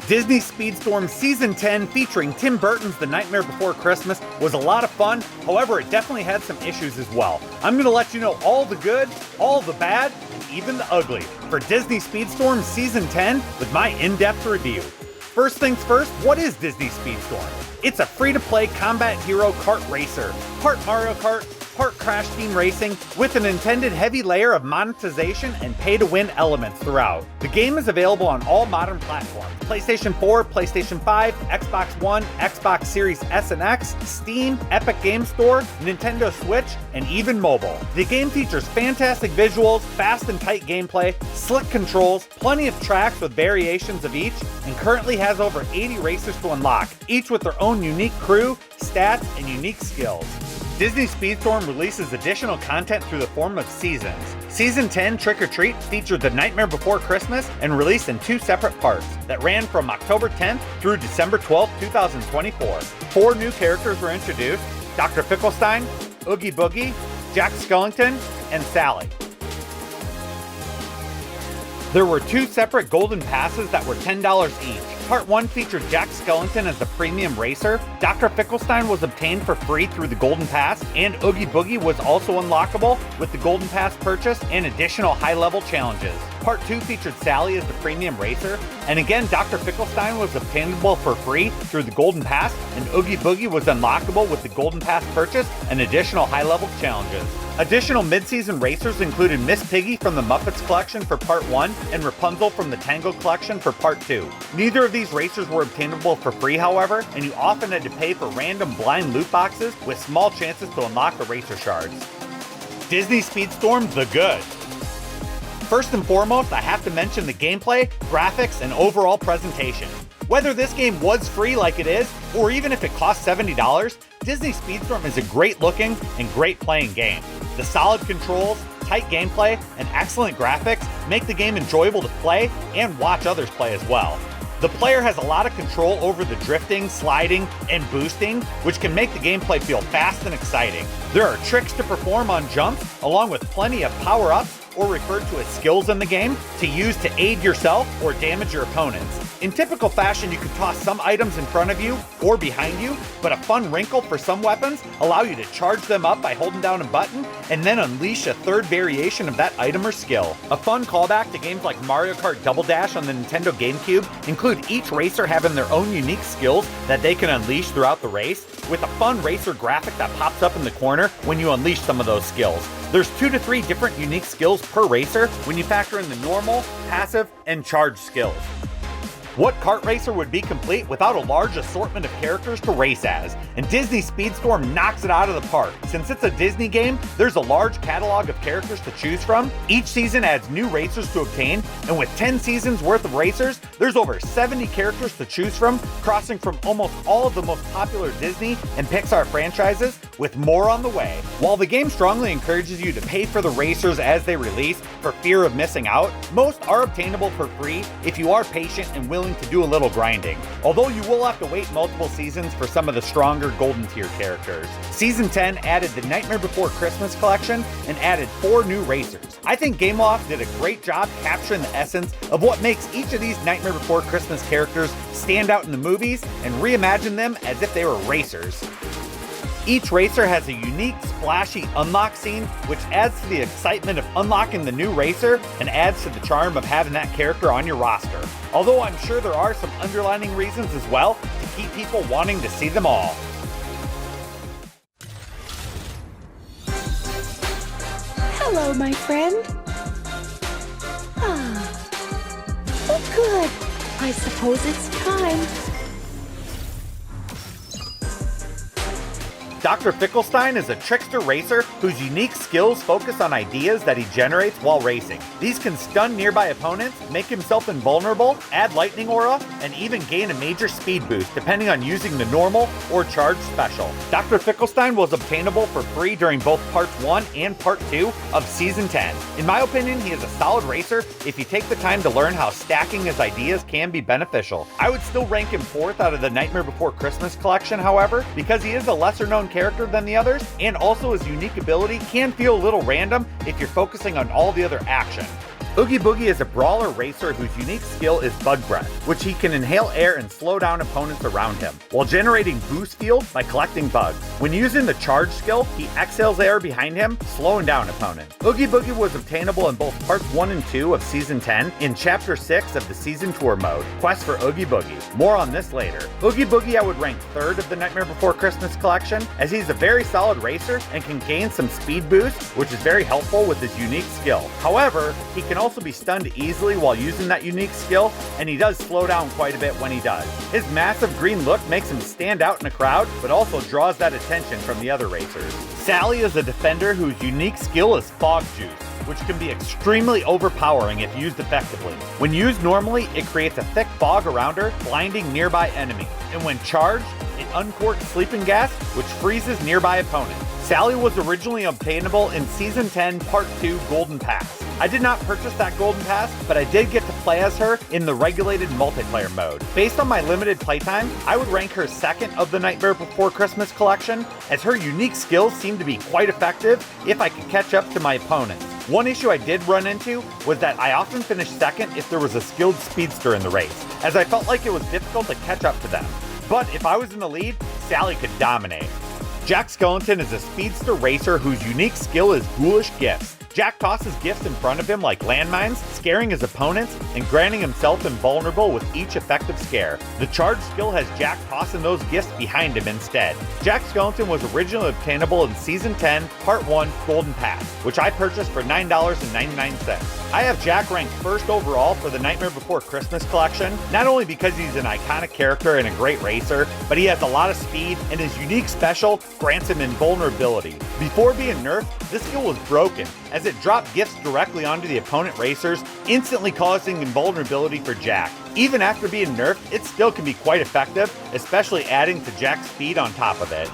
Disney Speedstorm Season 10 featuring Tim Burton's The Nightmare Before Christmas was a lot of fun, however it definitely had some issues as well. I'm going to let you know all the good, all the bad, and even the ugly for Disney Speedstorm Season 10 with my in-depth review. First things first, what is Disney Speedstorm? It's a free-to-play combat hero kart racer, part Mario Kart, part Crash Team Racing, with an intended heavy layer of monetization and pay-to-win elements throughout. The game is available on all modern platforms: PlayStation 4, PlayStation 5, Xbox One, Xbox Series S and X, Steam, Epic Game Store, Nintendo Switch, and even mobile. The game features fantastic visuals, fast and tight gameplay, slick controls, plenty of tracks with variations of each, and currently has over 80 racers to unlock, each with their own unique crew, stats, and unique skills. Disney Speedstorm releases additional content through the form of seasons. Season 10 Trick or Treat featured The Nightmare Before Christmas and released in 2 separate parts that ran from October 10th through December 12th, 2024. 4 new characters were introduced: Dr. Fickelstein, Oogie Boogie, Jack Skellington, and Sally. There were 2 separate golden passes that were $10 each. Part 1 featured Jack Skellington as the premium racer, Dr. Fickelstein was obtained for free through the Golden Pass, and Oogie Boogie was also unlockable with the Golden Pass purchase and additional high-level challenges. Part 2 featured Sally as the premium racer, and again Dr. Fickelstein was obtainable for free through the Golden Pass, and Oogie Boogie was unlockable with the Golden Pass purchase and additional high-level challenges. Additional mid-season racers included Miss Piggy from the Muppets Collection for Part 1 and Rapunzel from the Tangled Collection for Part 2. Neither of these racers were obtainable for free, however, and you often had to pay for random blind loot boxes with small chances to unlock the racer shards. Disney Speedstorm The Good. First and foremost, I have to mention the gameplay, graphics, and overall presentation. Whether this game was free like it is, or even if it cost $70, Disney Speedstorm is a great looking and great playing game. The solid controls, tight gameplay, and excellent graphics make the game enjoyable to play and watch others play as well. The player has a lot of control over the drifting, sliding, and boosting, which can make the gameplay feel fast and exciting. There are tricks to perform on jumps, along with plenty of power-ups, or referred to as skills in the game, to use to aid yourself or damage your opponents. In typical fashion, you can toss some items in front of you or behind you, but a fun wrinkle for some weapons allow you to charge them up by holding down a button and then unleash a third variation of that item or skill. A fun callback to games like Mario Kart Double Dash on the Nintendo GameCube include each racer having their own unique skills that they can unleash throughout the race, with a fun racer graphic that pops up in the corner when you unleash some of those skills. There's 2 to 3 different unique skills per racer when you factor in the normal, passive, and charged skills. What kart racer would be complete without a large assortment of characters to race as? And Disney Speedstorm knocks it out of the park. Since it's a Disney game, there's a large catalog of characters to choose from. Each season adds new racers to obtain, and with 10 seasons worth of racers, there's over 70 characters to choose from, crossing from almost all of the most popular Disney and Pixar franchises, with more on the way. While the game strongly encourages you to pay for the racers as they release for fear of missing out, most are obtainable for free if you are patient and willing to do a little grinding, although you will have to wait multiple seasons for some of the stronger golden tier characters. Season 10 added the Nightmare Before Christmas collection and added 4 new racers. I think Gameloft did a great job capturing the essence of what makes each of these Nightmare Before Christmas characters stand out in the movies and reimagine them as if they were racers. Each racer has a unique, splashy unlock scene, which adds to the excitement of unlocking the new racer and adds to the charm of having that character on your roster. Although I'm sure there are some underlining reasons as well to keep people wanting to see them all. Hello, my friend. Oh, good. I suppose it's time. Dr. Fickelstein is a trickster racer whose unique skills focus on ideas that he generates while racing. These can stun nearby opponents, make himself invulnerable, add lightning aura, and even gain a major speed boost depending on using the normal or charged special. Dr. Fickelstein was obtainable for free during both Part 1 and Part 2 of Season 10. In my opinion, he is a solid racer if you take the time to learn how stacking his ideas can be beneficial. I would still rank him 4th out of the Nightmare Before Christmas collection, however, because he is a lesser known character than the others, and also his unique ability can feel a little random if you're focusing on all the other action. Oogie Boogie is a brawler racer whose unique skill is Bug Breath, which he can inhale air and slow down opponents around him, while generating boost field by collecting bugs. When using the charge skill, he exhales air behind him, slowing down opponents. Oogie Boogie was obtainable in both parts 1 and 2 of Season 10 in Chapter 6 of the Season Tour mode, Quest for Oogie Boogie. More on this later. Oogie Boogie I would rank 3rd of the Nightmare Before Christmas collection, as he's a very solid racer and can gain some speed boost, which is very helpful with his unique skill. However, he can also be stunned easily while using that unique skill, and he does slow down quite a bit when he does. His massive green look makes him stand out in a crowd, but also draws that attention from the other racers. Sally is a defender whose unique skill is Fog Juice, which can be extremely overpowering if used effectively. When used normally, it creates a thick fog around her, blinding nearby enemies. And when charged, it uncorks sleeping gas, which freezes nearby opponents. Sally was originally obtainable in Season 10 Part 2 Golden Pass. I did not purchase that Golden Pass, but I did get to play as her in the regulated multiplayer mode. Based on my limited playtime, I would rank her 2nd of the Nightmare Before Christmas collection, as her unique skills seem to be quite effective if I could catch up to my opponents. One issue I did run into was that I often finished 2nd if there was a skilled speedster in the race, as I felt like it was difficult to catch up to them. But if I was in the lead, Sally could dominate. Jack Skellington is a speedster racer whose unique skill is Ghoulish Gifts. Jack tosses gifts in front of him like landmines, scaring his opponents and granting himself invulnerable with each effective scare. The charge skill has Jack tossing those gifts behind him instead. Jack Skellington was originally obtainable in Season 10, Part 1, Golden Pass, which I purchased for $9.99. I have Jack ranked 1st overall for the Nightmare Before Christmas collection, not only because he's an iconic character and a great racer, but he has a lot of speed and his unique special grants him invulnerability. Before being nerfed, this skill was broken, as it dropped gifts directly onto the opponent racers, instantly causing invulnerability for Jack. Even after being nerfed, it still can be quite effective, especially adding to Jack's speed on top of it.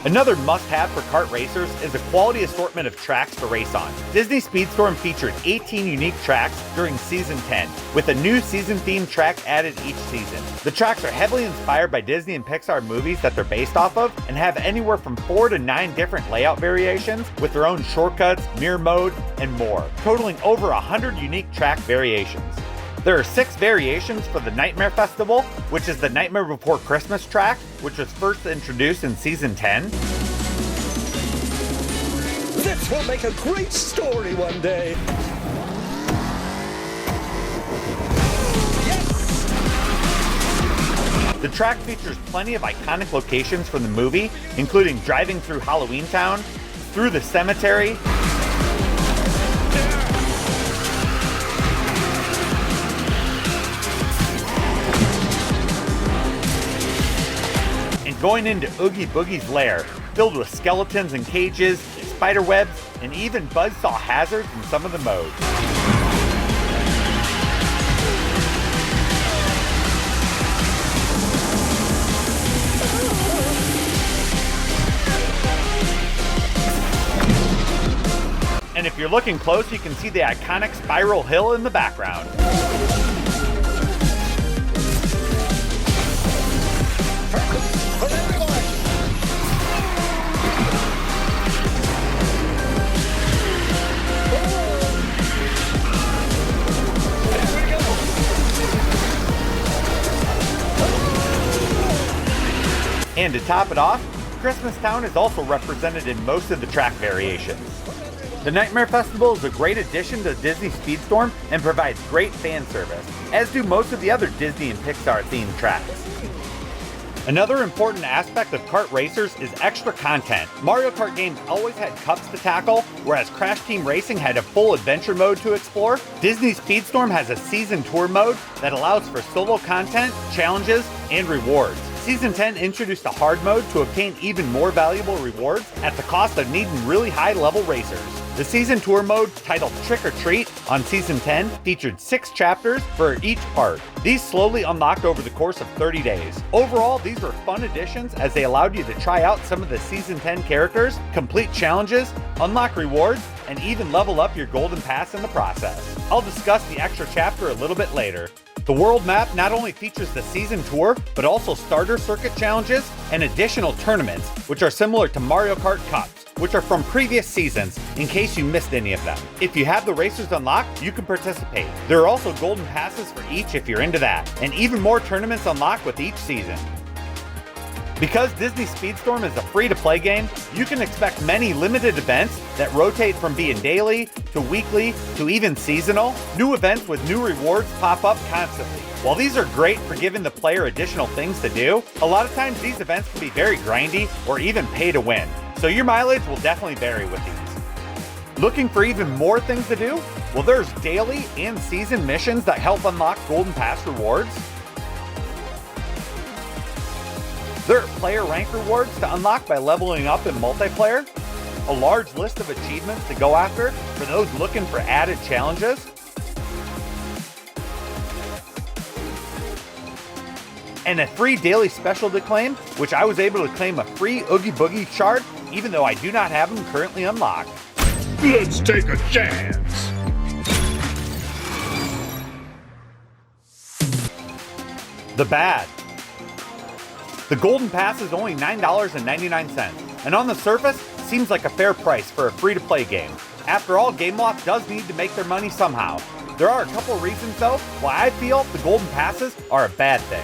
Another must-have for kart racers is a quality assortment of tracks to race on. Disney Speedstorm featured 18 unique tracks during Season 10, with a new season-themed track added each season. The tracks are heavily inspired by Disney and Pixar movies that they're based off of, and have anywhere from 4 to 9 different layout variations, with their own shortcuts, mirror mode, and more, totaling over 100 unique track variations. There are 6 variations for the Nightmare Festival, which is the Nightmare Before Christmas track, which was first introduced in Season 10. This will make a great story one day. The track features plenty of iconic locations from the movie, including driving through Halloween Town, through the cemetery, going into Oogie Boogie's lair, filled with skeletons and cages, spider webs, and even buzzsaw hazards in some of the modes. And if you're looking close, you can see the iconic Spiral Hill in the background. And to top it off, Christmas Town is also represented in most of the track variations. The Nightmare Festival is a great addition to Disney Speedstorm and provides great fan service, as do most of the other Disney and Pixar themed tracks. Another important aspect of kart racers is extra content. Mario Kart games always had cups to tackle, whereas Crash Team Racing had a full adventure mode to explore. Disney Speedstorm has a season tour mode that allows for solo content, challenges, and rewards. Season 10 introduced a hard mode to obtain even more valuable rewards at the cost of needing really high-level racers. The season tour mode, titled Trick or Treat, on Season 10 featured 6 chapters for each part. These slowly unlocked over the course of 30 days. Overall, these were fun additions as they allowed you to try out some of the Season 10 characters, complete challenges, unlock rewards, and even level up your Golden Pass in the process. I'll discuss the extra chapter a little bit later. The world map not only features the season tour, but also starter circuit challenges and additional tournaments, which are similar to Mario Kart Cups, which are from previous seasons, in case you missed any of them. If you have the racers unlocked, you can participate. There are also golden passes for each if you're into that, and even more tournaments unlocked with each season. Because Disney Speedstorm is a free-to-play game, you can expect many limited events that rotate from being daily, to weekly, to even seasonal. New events with new rewards pop up constantly. While these are great for giving the player additional things to do, a lot of times these events can be very grindy or even pay to win, so your mileage will definitely vary with these. Looking for even more things to do? Well, there's daily and season missions that help unlock Golden Pass rewards. There are player rank rewards to unlock by leveling up in multiplayer, a large list of achievements to go after for those looking for added challenges, and a free daily special to claim, which I was able to claim a free Oogie Boogie shard, even though I do not have them currently unlocked. Let's take a chance. The bad. The Golden Pass is only $9.99, and on the surface, seems like a fair price for a free-to-play game. After all, Gameloft does need to make their money somehow. There are a couple reasons though why I feel the Golden Passes are a bad thing.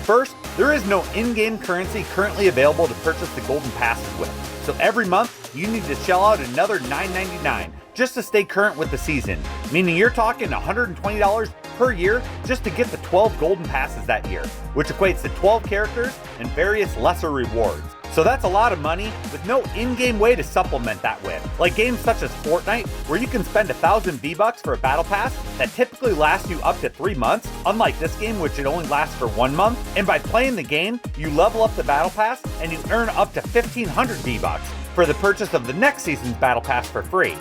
First, there is no in-game currency currently available to purchase the Golden Passes with, so every month you need to shell out another $9.99 just to stay current with the season, meaning you're talking $120 per year just to get the 12 Golden Passes that year, which equates to 12 characters and various lesser rewards. So that's a lot of money with no in-game way to supplement that with, like games such as Fortnite, where you can spend 1,000 V-Bucks for a battle pass that typically lasts you up to 3 months, unlike this game which it only lasts for 1 month, and by playing the game, you level up the battle pass and you earn up to 1,500 V-Bucks for the purchase of the next season's battle pass for free.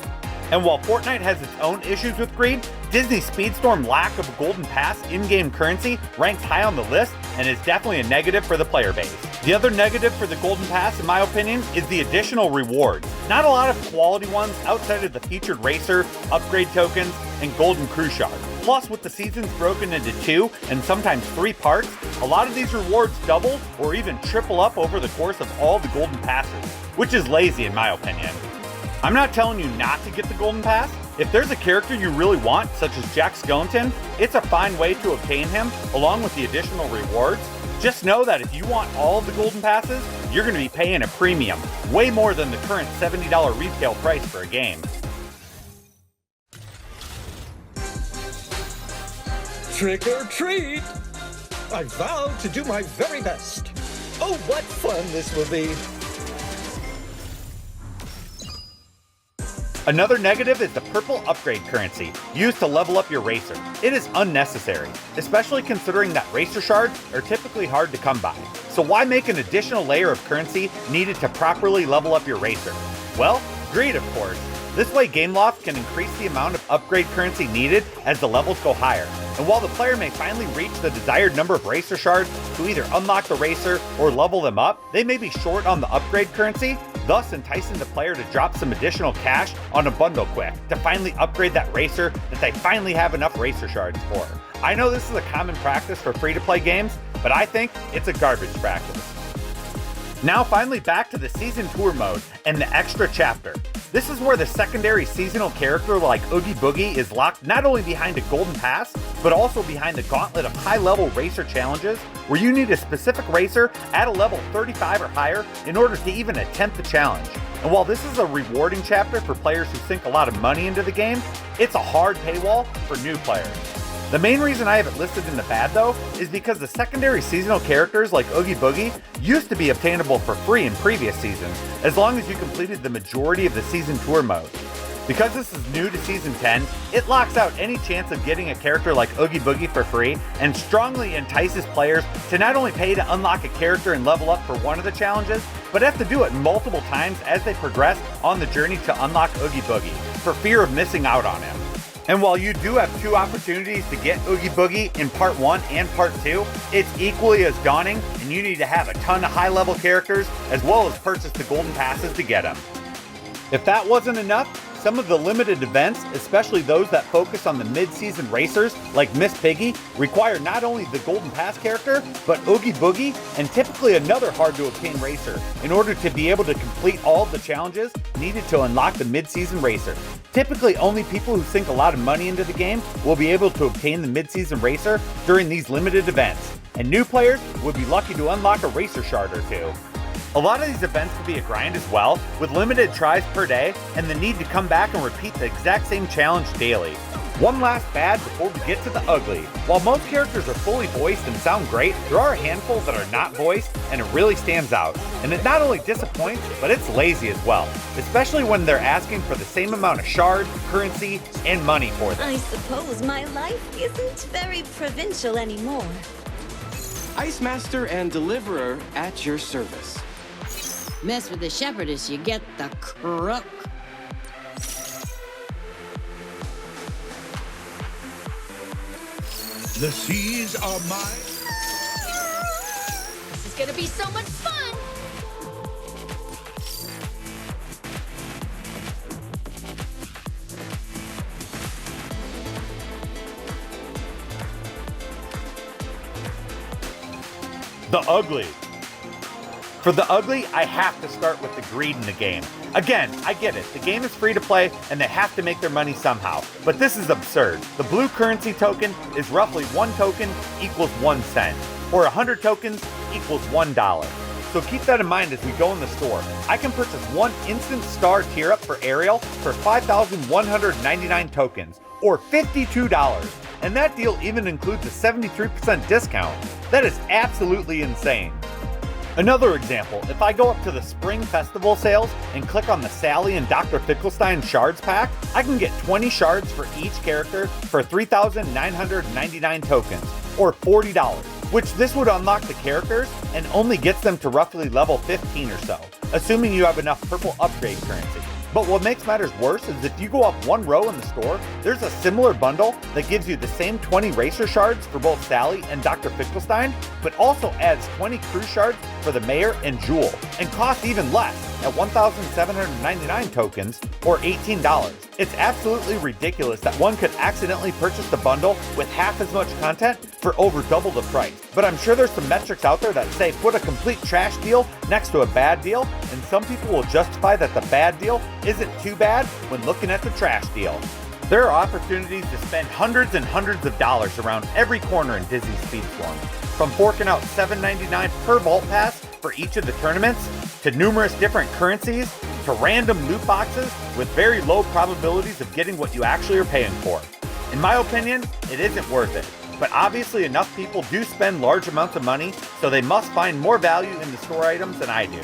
And while Fortnite has its own issues with greed, Disney Speedstorm lack of a Golden Pass in-game currency ranks high on the list and is definitely a negative for the player base. The other negative for the Golden Pass, in my opinion, is the additional rewards. Not a lot of quality ones outside of the featured racer, upgrade tokens, and golden crew shard. Plus, with the seasons broken into 2 and sometimes 3 parts, a lot of these rewards double or even triple up over the course of all the Golden Passes, which is lazy in my opinion. I'm not telling you not to get the Golden Pass. If there's a character you really want, such as Jack Skellington, it's a fine way to obtain him, along with the additional rewards. Just know that if you want all of the Golden Passes, you're going to be paying a premium, way more than the current $70 retail price for a game. Trick or treat! I vow to do my very best. Oh, what fun this will be! Another negative is the purple upgrade currency, used to level up your racer. It is unnecessary, especially considering that racer shards are typically hard to come by. So why make an additional layer of currency needed to properly level up your racer? Well, greed of course. This way Gameloft can increase the amount of upgrade currency needed as the levels go higher. And while the player may finally reach the desired number of racer shards to either unlock the racer or level them up, they may be short on the upgrade currency, thus enticing the player to drop some additional cash on a bundle quick to finally upgrade that racer that they finally have enough racer shards for. I know this is a common practice for free-to-play games, but I think it's a garbage practice. Now finally back to the season tour mode and the extra chapter. This is where the secondary seasonal character like Oogie Boogie is locked not only behind a Golden Pass, but also behind a gauntlet of high-level racer challenges where you need a specific racer at a level 35 or higher in order to even attempt the challenge. And while this is a rewarding chapter for players who sink a lot of money into the game, it's a hard paywall for new players. The main reason I have it listed in the bad though is because the secondary seasonal characters like Oogie Boogie used to be obtainable for free in previous seasons, as long as you completed the majority of the season tour mode. Because this is new to Season 10, it locks out any chance of getting a character like Oogie Boogie for free and strongly entices players to not only pay to unlock a character and level up for one of the challenges, but have to do it multiple times as they progress on the journey to unlock Oogie Boogie, for fear of missing out on him. And while you do have 2 opportunities to get Oogie Boogie in Part 1 and Part 2, it's equally as daunting and you need to have a ton of high-level characters as well as purchase the Golden Passes to get them. If that wasn't enough, Some of the limited events, especially those that focus on the mid-season racers like Miss Piggy, require not only the Golden Pass character, but Oogie Boogie and typically another hard-to-obtain racer in order to be able to complete all of the challenges needed to unlock the mid-season racer. Typically, only people who sink a lot of money into the game will be able to obtain the mid-season racer during these limited events, and new players would be lucky to unlock a racer shard or two. A lot of these events can be a grind as well, with limited tries per day and the need to come back and repeat the exact same challenge daily. One last bad before we get to the ugly. While most characters are fully voiced and sound great, there are a handful that are not voiced and it really stands out. And it not only disappoints, but it's lazy as well, especially when they're asking for the same amount of shards, currency, and money for them. I suppose my life isn't very provincial anymore. Ice Master and Deliverer at your service. Mess with the shepherdess, you get the crook. The seas are mine. This is gonna be so much fun! The ugly. For the ugly, I have to start with the greed in the game. Again, I get it, the game is free to play and they have to make their money somehow, but this is absurd. The blue currency token is roughly 1 token equals 1 cent, or 100 tokens equals $1. So keep that in mind as we go in the store. I can purchase 1 instant star tier up for Ariel for 5,199 tokens, or $52. And that deal even includes a 73% discount. That is absolutely insane. Another example, if I go up to the Spring Festival sales and click on the Sally and Dr. Fickelstein Shards pack, I can get 20 shards for each character for 3,999 tokens, or $40, which this would unlock the characters and only gets them to roughly level 15 or so, assuming you have enough purple upgrade currency. But what makes matters worse is if you go up 1 row in the store, there's a similar bundle that gives you the same 20 racer shards for both Sally and Dr. Fickelstein, but also adds 20 crew shards for the Mayor and Jewel, and costs even less at 1,799 tokens, or $18. It's absolutely ridiculous that one could accidentally purchase the bundle with half as much content for over double the price. But I'm sure there's some metrics out there that say put a complete trash deal next to a bad deal, and some people will justify that the bad deal isn't too bad when looking at the trash deal. There are opportunities to spend hundreds and hundreds of dollars around every corner in Disney Speedstorm. From forking out $7.99 per Vault Pass for each of the tournaments, to numerous different currencies, to random loot boxes with very low probabilities of getting what you actually are paying for. In my opinion, it isn't worth it. But obviously enough people do spend large amounts of money, so they must find more value in the store items than I do.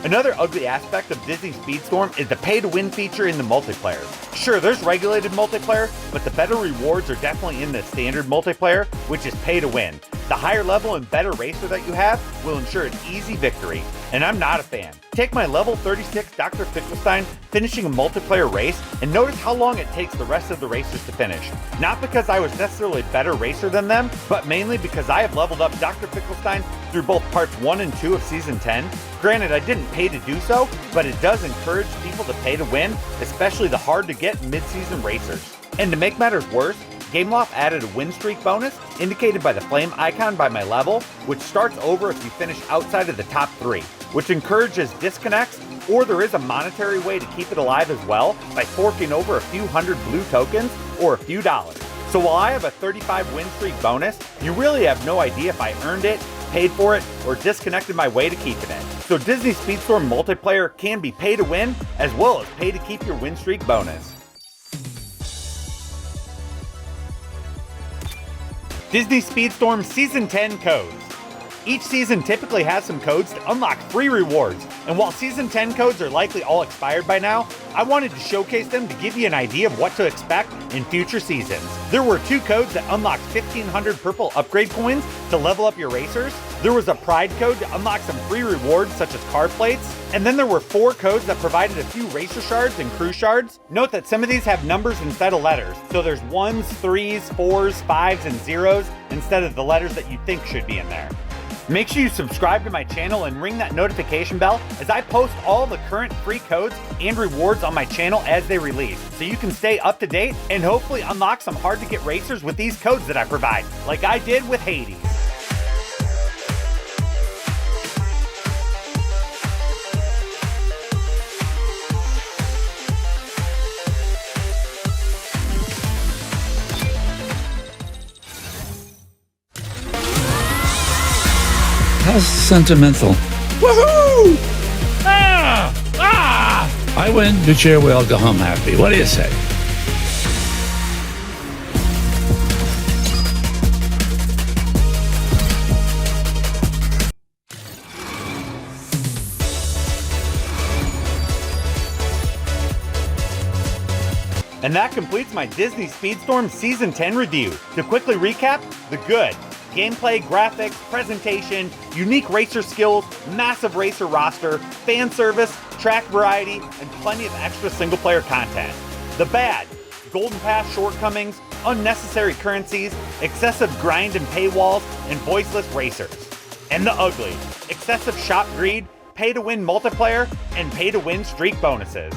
Another ugly aspect of Disney Speedstorm is the pay-to-win feature in the multiplayer. Sure, there's regulated multiplayer, but the better rewards are definitely in the standard multiplayer, which is pay-to-win. The higher level and better racer that you have will ensure an easy victory, and I'm not a fan. Take my level 36 Dr. Fickelstein finishing a multiplayer race and notice how long it takes the rest of the racers to finish. Not because I was necessarily a better racer than them, but mainly because I have leveled up Dr. Fickelstein through both parts 1 and 2 of Season 10. Granted, I didn't pay to do so, but it does encourage people to pay to win, especially the hard-to-get mid-season racers. And to make matters worse, Gameloft added a win streak bonus, indicated by the flame icon by my level, which starts over if you finish outside of the top 3, which encourages disconnects, or there is a monetary way to keep it alive as well by forking over a few hundred blue tokens or a few dollars. So while I have a 35 win streak bonus, you really have no idea if I earned it, paid for it, or disconnected my way to keeping it. So Disney Speedstorm multiplayer can be pay to win, as well as pay to keep your win streak bonus. Disney Speedstorm Season 10 codes. Each season typically has some codes to unlock free rewards, and while Season 10 codes are likely all expired by now, I wanted to showcase them to give you an idea of what to expect in future seasons. There were 2 codes that unlocked 1,500 purple upgrade coins to level up your racers. There was a Pride code to unlock some free rewards such as car plates, and then there were 4 codes that provided a few racer shards and crew shards. Note that some of these have numbers instead of letters, so there's 1s, 3s, 4s, 5s, and 0s instead of the letters that you think should be in there. Make sure you subscribe to my channel and ring that notification bell as I post all the current free codes and rewards on my channel as they release, so you can stay up to date and hopefully unlock some hard to get racers with these codes that I provide, like I did with Hades. How's sentimental? Woohoo! I win, you cheer, we all go home happy. What do you say? And that completes my Disney Speedstorm Season 10 review. To quickly recap, the good. Gameplay, graphics, presentation, unique racer skills, massive racer roster, fan service, track variety, and plenty of extra single-player content. The bad. Golden Pass shortcomings, unnecessary currencies, excessive grind and paywalls, and voiceless racers. And the ugly. Excessive shop greed, pay-to-win multiplayer, and pay-to-win streak bonuses.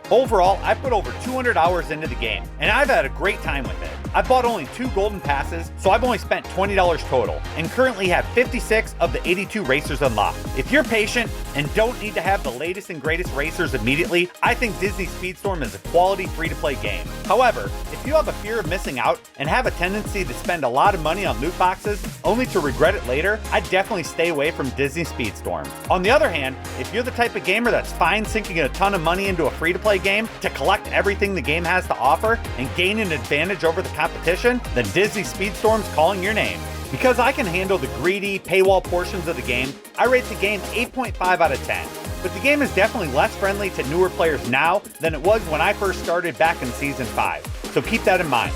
Overall, I put over 200 hours into the game, and I've had a great time with it. I've bought only 2 golden passes, so I've only spent $20 total, and currently have 56 of the 82 racers unlocked. If you're patient and don't need to have the latest and greatest racers immediately, I think Disney Speedstorm is a quality free-to-play game. However, if you have a fear of missing out and have a tendency to spend a lot of money on loot boxes only to regret it later, I'd definitely stay away from Disney Speedstorm. On the other hand, if you're the type of gamer that's fine sinking a ton of money into a free-to-play game to collect everything the game has to offer and gain an advantage over the competition, then Disney Speedstorm's calling your name. Because I can handle the greedy, paywall portions of the game, I rate the game 8.5 out of 10. But the game is definitely less friendly to newer players now than it was when I first started back in Season 5, so keep that in mind.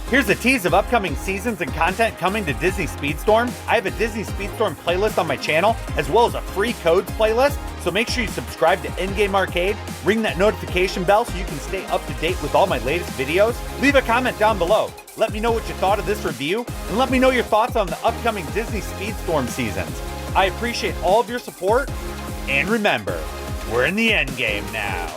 Here's a tease of upcoming seasons and content coming to Disney Speedstorm. I have a Disney Speedstorm playlist on my channel, as well as a free codes playlist, so make sure you subscribe to Endgame Arcade, ring that notification bell so you can stay up to date with all my latest videos. Leave a comment down below. Let me know what you thought of this review, and let me know your thoughts on the upcoming Disney Speedstorm seasons. I appreciate all of your support, and remember, we're in the endgame now.